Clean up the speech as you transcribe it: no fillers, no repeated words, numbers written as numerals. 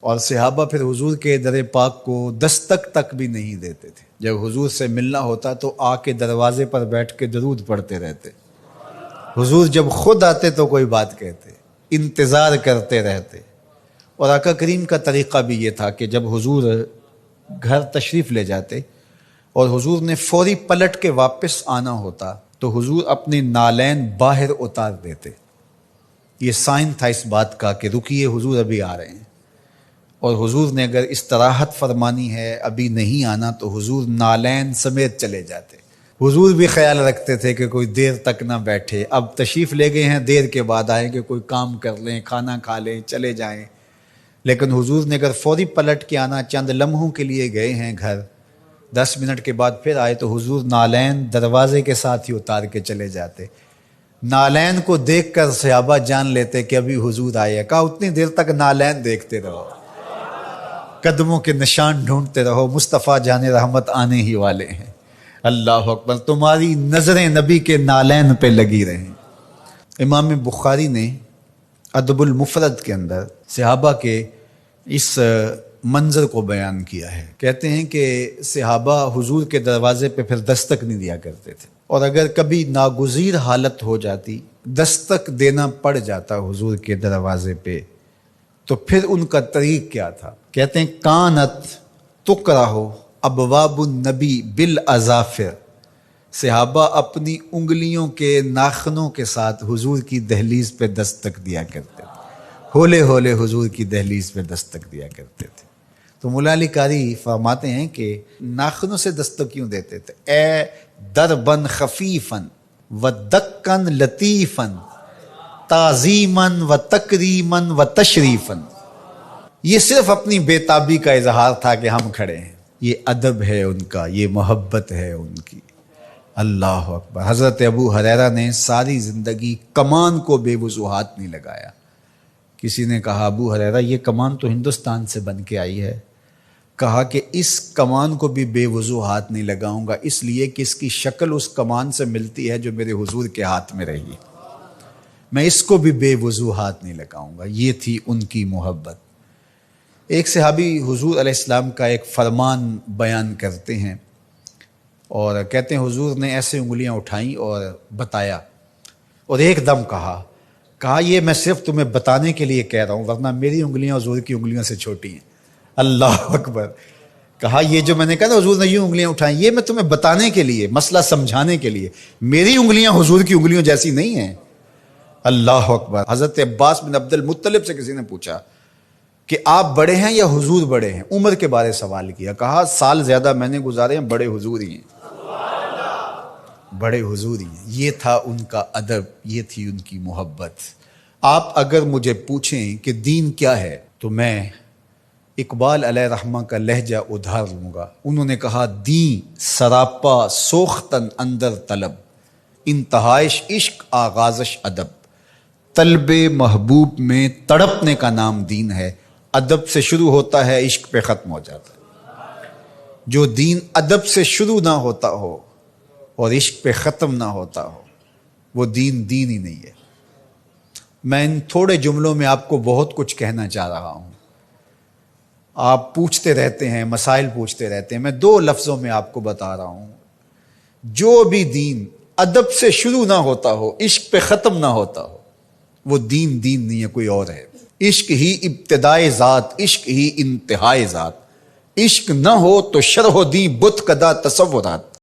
اور صحابہ پھر حضور کے در پاک کو دستک تک بھی نہیں دیتے تھے۔ جب حضور سے ملنا ہوتا تو آ کے دروازے پر بیٹھ کے درود پڑھتے رہتے۔ حضور جب خود آتے تو کوئی بات کہتے، انتظار کرتے رہتے۔ اور آقا کریم کا طریقہ بھی یہ تھا کہ جب حضور گھر تشریف لے جاتے اور حضور نے فوری پلٹ کے واپس آنا ہوتا تو حضور اپنے نالین باہر اتار دیتے۔ یہ سائن تھا اس بات کا کہ رکیے، حضور ابھی آ رہے ہیں۔ اور حضور نے اگر استراحت فرمانی ہے، ابھی نہیں آنا، تو حضور نالین سمیت چلے جاتے۔ حضور بھی خیال رکھتے تھے کہ کوئی دیر تک نہ بیٹھے، اب تشریف لے گئے ہیں، دیر کے بعد آئیں کہ کوئی کام کر لیں، کھانا کھا لیں، چلے جائیں۔ لیکن حضور نے اگر فوری پلٹ کے آنا، چند لمحوں کے لیے گئے ہیں گھر، 10 منٹ کے بعد پھر آئے، تو حضور نالین دروازے کے ساتھ ہی اتار کے چلے جاتے۔ نالین کو دیکھ کر صحابہ جان لیتے کہ ابھی حضور آئے۔ کہا اتنی دیر تک نالین دیکھتے رہو، قدموں کے نشان ڈھونڈتے رہو، مصطفیٰ جان رحمت آنے ہی والے ہیں۔ اللہ اکبر، تمہاری نظریں نبی کے نالین پہ لگی رہیں۔ امام بخاری نے ادب المفرد کے اندر صحابہ کے اس منظر کو بیان کیا ہے۔ کہتے ہیں کہ صحابہ حضور کے دروازے پہ پھر دستک نہیں دیا کرتے تھے، اور اگر کبھی ناگزیر حالت ہو جاتی، دستک دینا پڑ جاتا حضور کے دروازے پہ، تو پھر ان کا طریق کیا تھا؟ کہتے ہیں کانت تقرہ ابواب النبی بالاظافر، صحابہ اپنی انگلیوں کے ناخنوں کے ساتھ حضور کی دہلیز پہ دستک دیا کرتے تھے، ہولے ہولے حضور کی دہلیز پہ دستک دیا کرتے تھے۔ تو مولا علی قاری فرماتے ہیں کہ ناخنوں سے دستک کیوں دیتے تھے؟ اے دربن خفیفن و دکن لطیفن تعظیمن و تکریمن و تشریفن۔ یہ صرف اپنی بے تابی کا اظہار تھا کہ ہم کھڑے ہیں، یہ ادب ہے ان کا، یہ محبت ہے ان کی۔ اللہ اکبر۔ حضرت ابو ہریرہ نے ساری زندگی کمان کو بے وضوحات نہیں لگایا۔ کسی نے کہا ابو ہریرہ یہ کمان تو ہندوستان سے بن کے آئی ہے۔ کہا کہ اس کمان کو بھی بے وضوحات نہیں لگاؤں گا، اس لیے کہ اس کی شکل اس کمان سے ملتی ہے جو میرے حضور کے ہاتھ میں رہی، میں اس کو بھی بے وضوحات نہیں لگاؤں گا۔ یہ تھی ان کی محبت۔ ایک صحابی حضور علیہ السلام کا ایک فرمان بیان کرتے ہیں اور کہتے ہیں حضور نے ایسے انگلیاں اٹھائیں اور بتایا، اور ایک دم کہا یہ میں صرف تمہیں بتانے کے لیے کہہ رہا ہوں، ورنہ میری انگلیاں حضور کی انگلیوں سے چھوٹی ہیں۔ اللہ اکبر۔ کہا یہ جو میں نے کہا حضور نے یوں انگلیاں اٹھائیں، یہ میں تمہیں بتانے کے لیے، مسئلہ سمجھانے کے لیے، میری انگلیاں حضور کی انگلیوں جیسی نہیں ہیں۔ اللہ اکبر۔ حضرت عباس بن عبد المطلب سے کسی نے پوچھا کہ آپ بڑے ہیں یا حضور بڑے ہیں؟ عمر کے بارے سوال کیا۔ کہا سال زیادہ میں نے گزارے ہیں، بڑے حضور ہی ہیں، بڑے حضور ہی ہیں۔ یہ تھا ان کا ادب، یہ تھی ان کی محبت۔ آپ اگر مجھے پوچھیں کہ دین کیا ہے تو میں اقبال علیہ رحمہ کا لہجہ ادھار لوں گا۔ انہوں نے کہا دین سراپا سوختن اندر طلب، انتہائش عشق آغازش ادب۔ طلب محبوب میں تڑپنے کا نام دین ہے، ادب سے شروع ہوتا ہے، عشق پہ ختم ہو جاتا ہے۔ جو دین ادب سے شروع نہ ہوتا ہو اور عشق پہ ختم نہ ہوتا ہو، وہ دین ہی نہیں ہے۔ میں ان تھوڑے جملوں میں آپ کو بہت کچھ کہنا چاہ رہا ہوں۔ آپ پوچھتے رہتے ہیں، مسائل پوچھتے رہتے ہیں، میں 2 لفظوں میں آپ کو بتا رہا ہوں۔ جو بھی دین ادب سے شروع نہ ہوتا ہو، عشق پہ ختم نہ ہوتا ہو، وہ دین نہیں ہے، کوئی اور ہے۔ عشق ہی ابتدائے ذات، عشق ہی انتہائے ذات۔ عشق نہ ہو تو شرح و دین بت کدا تصورات۔